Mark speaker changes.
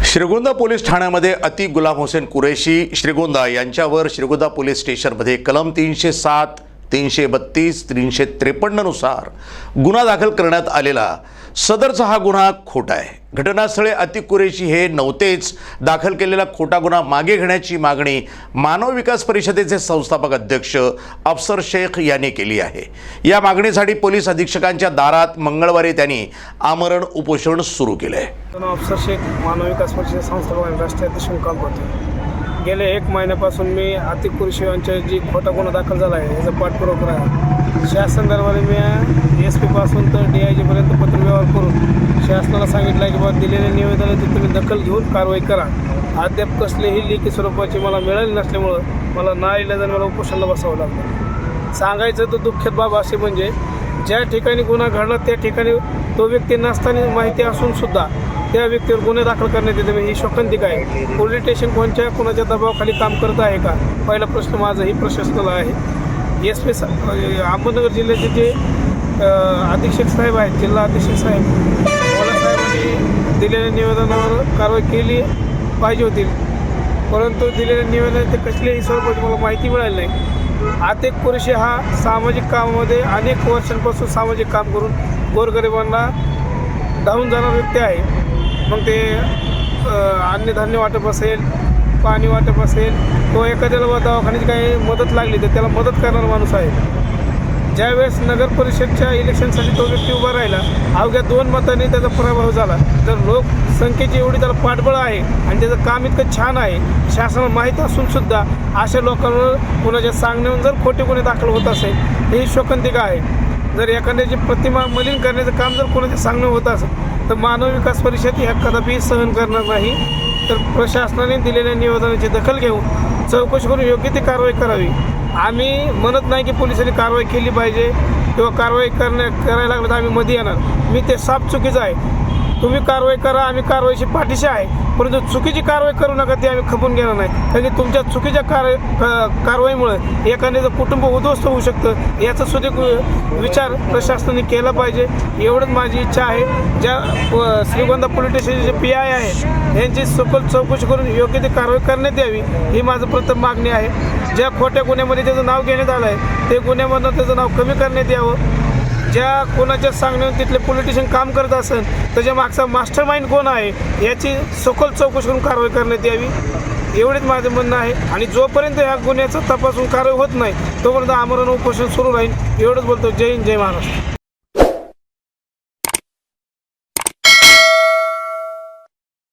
Speaker 1: Shrigonda police ठाण्यामध्ये अति गुलाम हुसेन कुरेशी श्रीगोंदा यांच्यावर श्रीगोंदा पोलीस स्टेशनमध्ये कलम 307, 332, 353 नुसार गुन्हा दाखल करण्यात आलेला सदरचा हा गुन्हा खोटा आहे। घटनास्थळी अति कुरेशी हे नव्हतेच। दाखल केलेला खोटा गुन्हा मागे घेण्याची मागणी मानव विकास परिषदेचे संस्थापक अध्यक्ष अफसर शेख यांनी केली आहे। या मागणीसाठी पोलीस अधीक्षकांच्या दारात मंगळवारी त्यांनी आमरण उपोषण सुरू केले।
Speaker 2: अफसर शेख मानव विकास परिषद संस्थापक राष्ट्रीय अध्यक्ष काम करतो। गेले 1 महिन्यापासून मी अति कुरेशी यांच्या जी खोटा गुन्हा दाखल झाला आहे याचा पाठपुरावा करत आहे। शासन दरबारी मी SP पासून तर DIG पर्यंत पत्रव्यवहार करून शासनाला सांगितलं आहे की बाबा दिलेले निवेदनाची तुम्ही दखल घेऊन कारवाई करा। अद्याप कसलीही लेखी स्वरूपाची मला मिळाली नसल्यामुळं मला नाईलाजाने मला उपोषणाला बसावं लागलं। सांगायचं तर दुःखद बाब असे म्हणजे ज्या ठिकाणी गुन्हा घडला त्या ठिकाणी तो व्यक्ती नसताना माहिती असून सुद्धा त्या व्यक्तीवर गुन्हे दाखल करण्यात येते ही शोकांतिक आहे। पोलीस स्टेशन कोणाच्या दबावाखाली काम करत आहे का, पहिला प्रश्न माझाही प्रशासनाला आहे। SP अहमदनगर जिल्ह्याचे जे अधीक्षक साहेब आहेत, जिल्हा अधीक्षक साहेब मला साहेबांनी दिलेल्या निवेदनावर कारवाई केली पाहिजे होती, परंतु दिलेल्या निवेदन ते कसल्याही स्वरूपाची मला माहिती मिळाली नाही। अति कुरेशी हा सामाजिक कामामध्ये अनेक वर्षांपासून सामाजिक काम करून गोरगरिबांना धावून जाणारा व्यक्ती आहे। मग ते अन्नधान्य वाटप असेल, पाणी वाटप असेल, तो एखाद्याला दवाखान्याची काही मदत लागली तर त्याला मदत करणारा माणूस आहे। ज्यावेळेस नगर परिषदच्या इलेक्शनसाठी तो व्यक्ती उभा राहिला, अवघ्या 2 मतांनी त्याचा पराभव झाला। तर लोकसंख्येची एवढी त्याला पाठबळ आहे आणि त्याचं काम इतकं छान आहे, शासनाला माहीत असून सुद्धा अशा लोकांवर कुणाच्या सांगण्यावरून जर खोटे गुन्हे दाखल होत असेल हे शोकांतिक आहे। जर एखाद्याची प्रतिमा मलिन करण्याचं काम जर कोणाच्या सांगणं होत असेल तर मानव विकास परिषद ह्या कदापि सहन करणार नाही। तर प्रशासनाने दिलेल्या निवेदनाची दखल घेऊन चौकशी करून योग्य ती कारवाई करावी। आम्ही म्हणत नाही की पोलिसांनी कारवाई केली पाहिजे किंवा कारवाई करायला लागलं तर आम्ही मध्ये येणार। मी ते साफ चुकीचं आहे। तुम्ही कारवाई करा, आम्ही कारवाईची पाठीशी आहे, परंतु चुकीची कारवाई करू नका ते आम्ही खपून घेणार नाही। कारण की तुमच्या चुकीच्या कारवाईमुळे एखाद्याचं कुटुंब उद्ध्वस्त होऊ शकतं, याचा सुद्धा विचार प्रशासनाने केला पाहिजे एवढंच माझी इच्छा आहे। ज्या श्रीगोंदा पोलीस स्टेशनचे PI आहेत यांची सखोल चौकशी करून योग्य ती कारवाई करण्यात यावी ही माझं प्रथम मागणी आहे। ज्या खोट्या गुन्ह्यामध्ये त्याचं नाव घेण्यात आलं आहे ते गुन्ह्यामधून त्याचं नाव कमी करण्यात यावं। ज्या कोणाच्या सांगण्यावर तिथले पोलिटिशियन काम करत असेल त्याच्या मागचा मास्टर माइंड कोण आहे याची सखोल चौकशी करून कारवाई करण्यात यावी एवढेच माझं म्हणणं आहे। आणि जोपर्यंत ह्या गुन्ह्याचा तपासून कारवाई होत नाही तोपर्यंत आमरण उपोषण सुरू राहील एवढंच बोलतो। जय हिंद, जय महाराष्ट्र।